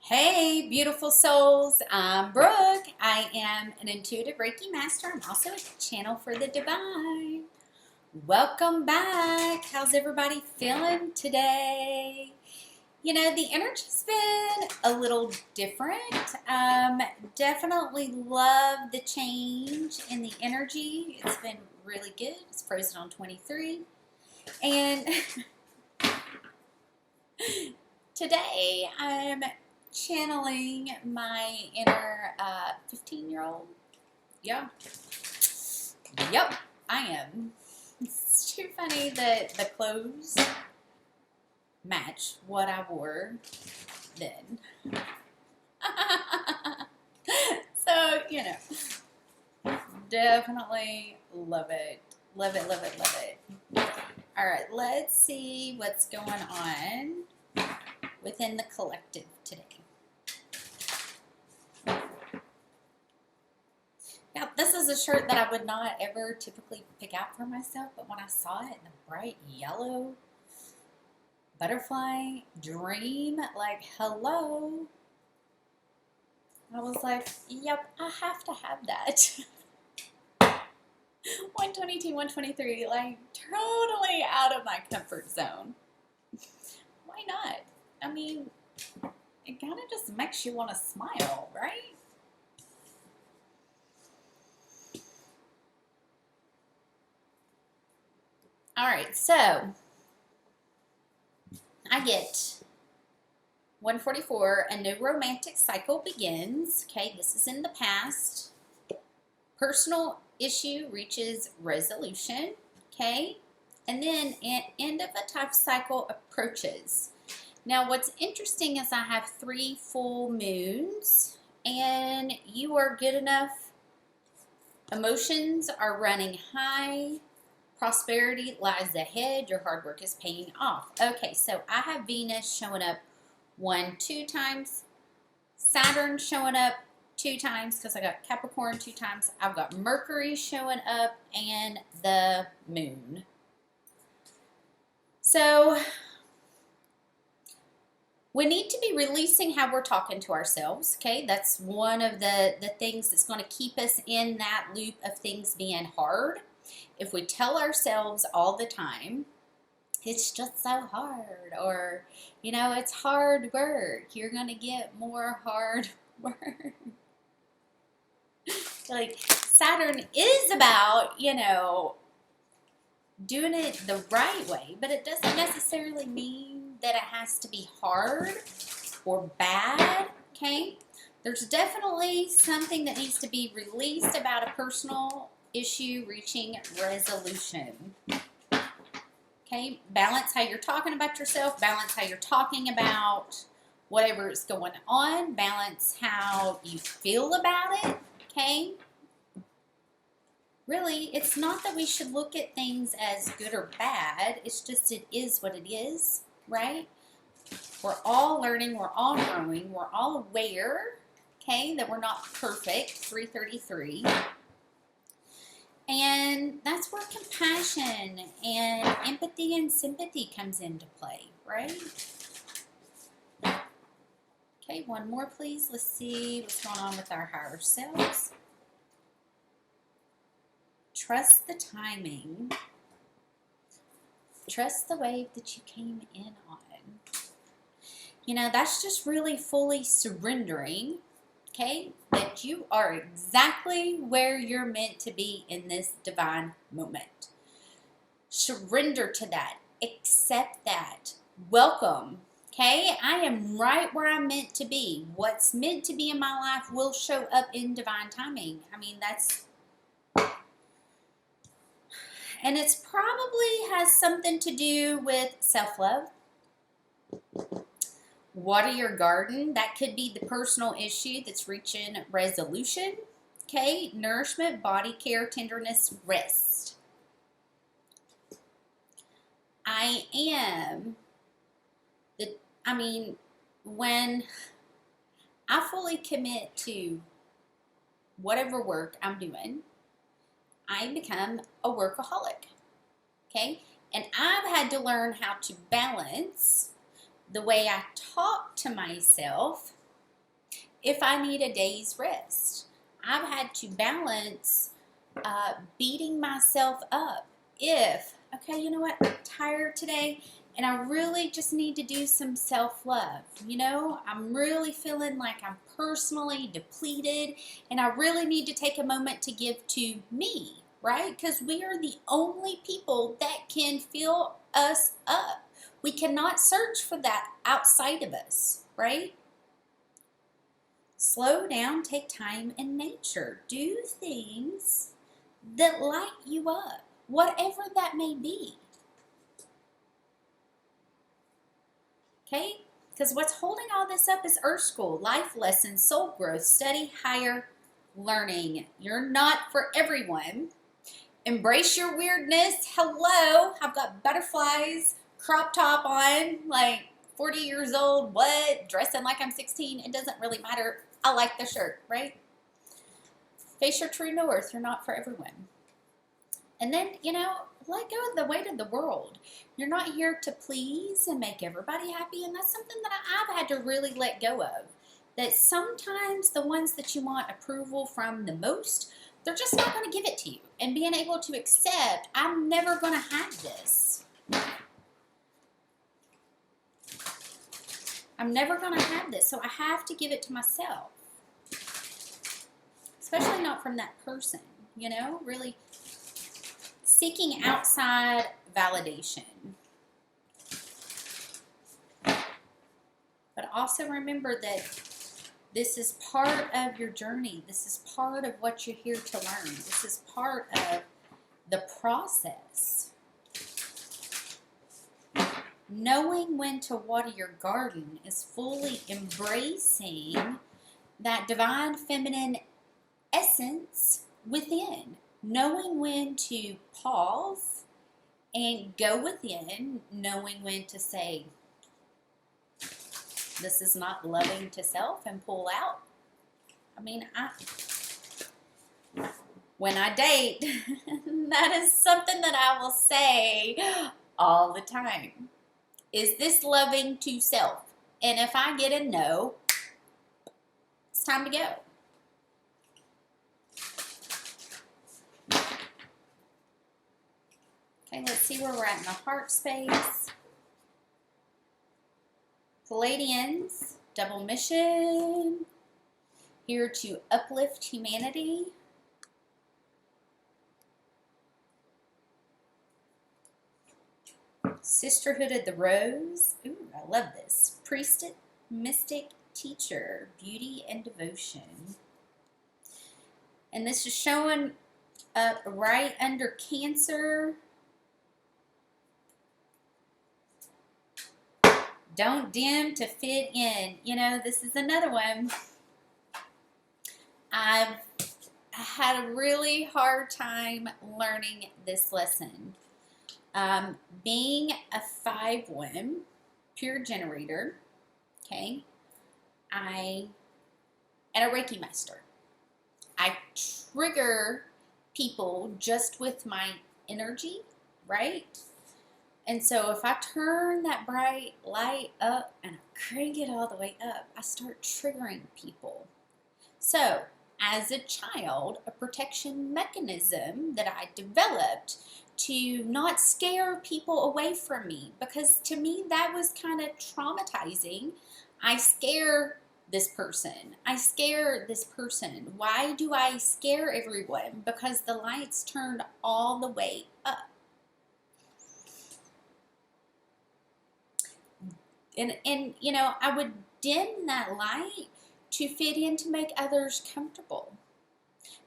Hey, beautiful souls. I'm Brooke. I am an intuitive Reiki Master. I'm also a channel for the divine. Welcome back. How's everybody feeling today? You know, the energy's been a little different. Definitely love the change in the energy. It's been really good. It's frozen on 23. And today I'm channeling my inner 15-year-old. Yeah. Yep, I am. It's too funny that the clothes match what I wore then. So, you know, definitely love it. Love it, love it, love it. All right, let's see what's going on within the collective today. Now, this is a shirt that I would not ever typically pick out for myself, but when I saw it in the bright yellow butterfly dream, like, hello, I was like, yep, I have to have that. 122, 123, like, totally out of my comfort zone. Why not? I mean, it kind of just makes you want to smile, right? All right, so I get 144, a new romantic cycle begins. Okay, this is in the past. Personal issue reaches resolution. Okay, and then an end of a tough cycle approaches. Now, what's interesting is I have 3 full moons, and you are good enough. Emotions are running high. Prosperity lies ahead. Your hard work is paying off. Okay, so I have Venus showing up 2 times. Saturn showing up 2 times because I got Capricorn 2 times. I've got Mercury showing up and the moon. So we need to be releasing how we're talking to ourselves, okay? That's one of the things that's going to keep us in that loop of things being hard. If we tell ourselves all the time, it's just so hard, or, you know, it's hard work, you're going to get more hard work. Like, Saturn is about, you know, doing it the right way, but it doesn't necessarily mean that it has to be hard or bad, okay? There's definitely something that needs to be released about a personal issue reaching resolution. Okay, balance how you're talking about yourself, balance how you're talking about whatever is going on, balance how you feel about it, okay? Really, it's not that we should look at things as good or bad, it's just it is what it is, right? We're all learning, we're all growing, we're all aware, okay, that we're not perfect, 333. And that's where compassion and empathy and sympathy comes into play, right? Okay, one more, please. Let's see what's going on with our higher selves. Trust the timing. Trust the wave that you came in on. You know, that's just really fully surrendering, okay, that you are exactly where you're meant to be in this divine moment. Surrender to that. Accept that. Welcome. Okay, I am right where I'm meant to be. What's meant to be in my life will show up in divine timing. I mean, that's... And it's probably has something to do with self-love. Water your garden. That could be the personal issue that's reaching resolution. Okay, nourishment, body care, tenderness, rest. When I fully commit to whatever work I'm doing, I become a workaholic. Okay, and I've had to learn how to balance the way I talk to myself if I need a day's rest. I've had to balance beating myself up if, okay, you know what, I'm tired today and I really just need to do some self-love. You know, I'm really feeling like I'm personally depleted and I really need to take a moment to give to me, right? Because we are the only people that can fill us up. We cannot search for that outside of us, right? Slow down, take time in nature. Do things that light you up, whatever that may be. Okay? Because what's holding all this up is Earth School, life lessons, soul growth, study, higher learning. You're not for everyone. Embrace your weirdness. Hello, I've got butterflies, crop top on, like 40 years old, what? Dressing like I'm 16. It doesn't really matter. I like the shirt, right? Face your true north. You're not for everyone. And then, you know, let go of the weight of the world. You're not here to please and make everybody happy. And that's something that I've had to really let go of. That sometimes the ones that you want approval from the most, they're just not going to give it to you. And being able to accept, I'm never going to have this. I'm never going to have this. So I have to give it to myself. Especially not from that person, you know, really seeking outside validation. But also remember that this is part of your journey. This is part of what you're here to learn. This is part of the process. Knowing when to water your garden is fully embracing that divine feminine essence within. Knowing when to pause and go within, knowing when to say, this is not loving to self, and pull out. I mean, when I date, that is something that I will say all the time. Is this loving to self? And if I get a no, it's time to go. Okay, let's see where we're at in the heart space. Pleiadians, double mission, here to uplift humanity. Sisterhood of the Rose. Ooh, I love this. Priestess, mystic, teacher, beauty and devotion. And this is showing up right under Cancer. Don't dim to fit in. You know, this is another one. I've had a really hard time learning this lesson. Being a 5-1, pure generator, okay, and a Reiki Master. I trigger people just with my energy, right? And so if I turn that bright light up and I crank it all the way up, I start triggering people. So as a child, a protection mechanism that I developed to not scare people away from me, because to me that was kind of traumatizing. I scare this person. I scare this person. Why do I scare everyone? Because the light's turned all the way up. And you know, I would dim that light to fit in to make others comfortable.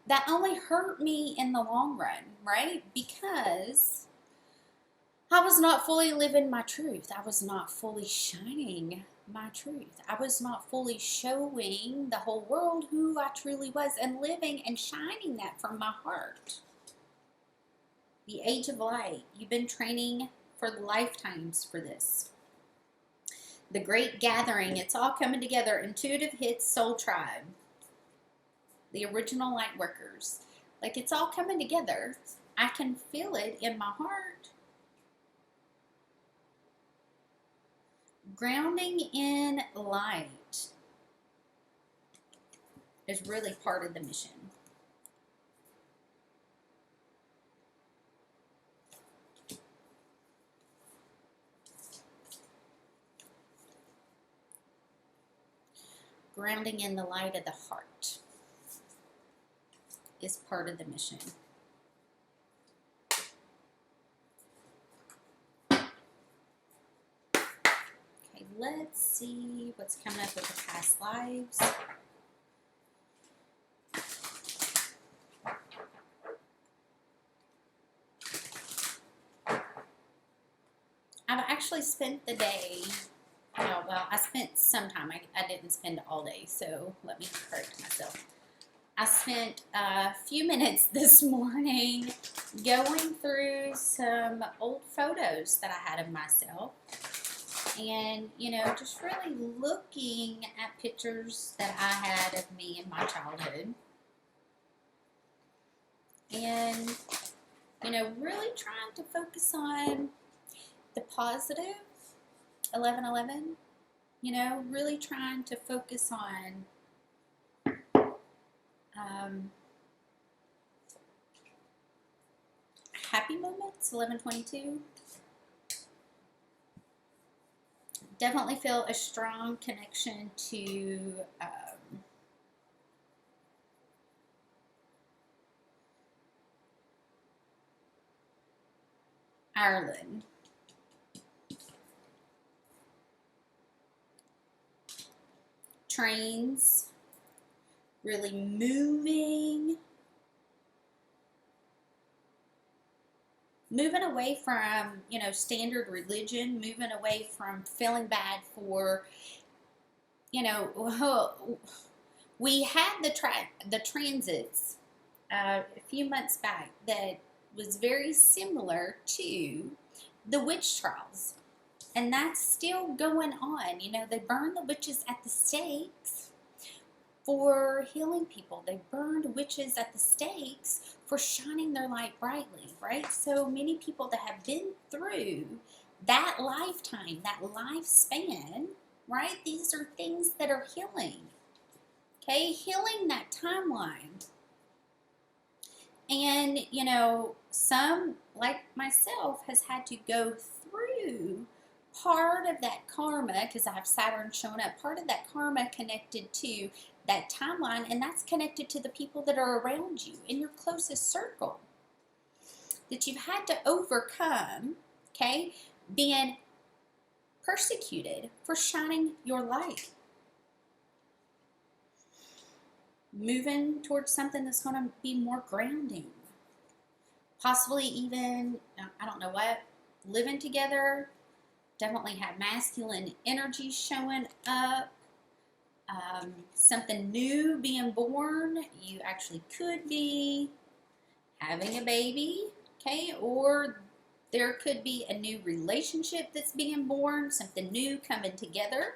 That only hurt me in the long run, right? Because I was not fully living my truth. I was not fully shining my truth. I was not fully showing the whole world who I truly was and living and shining that from my heart. The age of light. You've been training for lifetimes for this. The Great Gathering. It's all coming together. Intuitive Hits, Soul Tribe. The original Lightworkers. Like, it's all coming together. I can feel it in my heart. Grounding in light. is really part of the mission. Grounding in the light of the heart is part of the mission. Okay, let's see what's coming up with the past lives. I've actually spent the day, oh, well, I spent some time. I didn't spend all day, so let me correct myself. I spent a few minutes this morning going through some old photos that I had of myself. And, you know, just really looking at pictures that I had of me in my childhood. And, you know, really trying to focus on the positive, 1111, you know, really trying to focus on happy moments, 1122. Definitely feel a strong connection to Ireland. Trains, really moving away from, you know, standard religion, moving away from feeling bad for, you know, we had the transits a few months back that was very similar to the witch trials. And that's still going on. You know, they burn the witches at the stakes for healing people. They burned witches at the stakes for shining their light brightly, right? So many people that have been through that lifetime, that lifespan, right? These are things that are healing, okay? Healing that timeline. And, you know, some, like myself, has had to go through part of that karma, because I have Saturn showing up, part of that karma connected to that timeline, and that's connected to the people that are around you in your closest circle that you've had to overcome, okay, being persecuted for shining your light. Moving towards something that's going to be more grounding. Possibly even, I don't know what, living together. Definitely have masculine energy showing up. Something new being born. You actually could be having a baby, okay? Or there could be a new relationship that's being born. Something new coming together.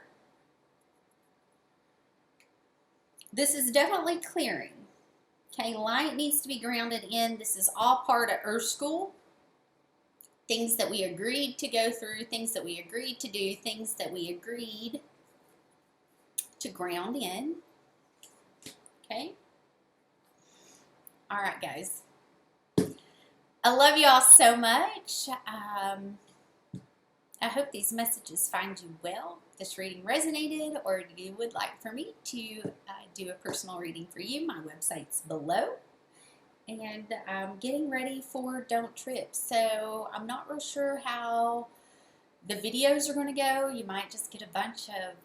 This is definitely clearing. Okay, light needs to be grounded in. This is all part of Earth School. Things that we agreed to go through, things that we agreed to do, things that we agreed to ground in. Okay? All right, guys. I love you all so much. I hope these messages find you well. If this reading resonated, or you would like for me to do a personal reading for you, my website's below. And I'm getting ready for Don't Trip. So I'm not real sure how the videos are going to go. You might just get a bunch of,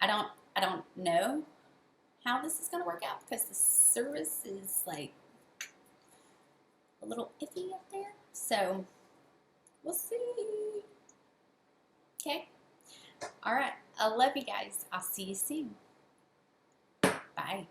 I don't know how this is going to work out, because the service is like a little iffy up there. So we'll see. Okay. All right. I love you guys. I'll see you soon. Bye.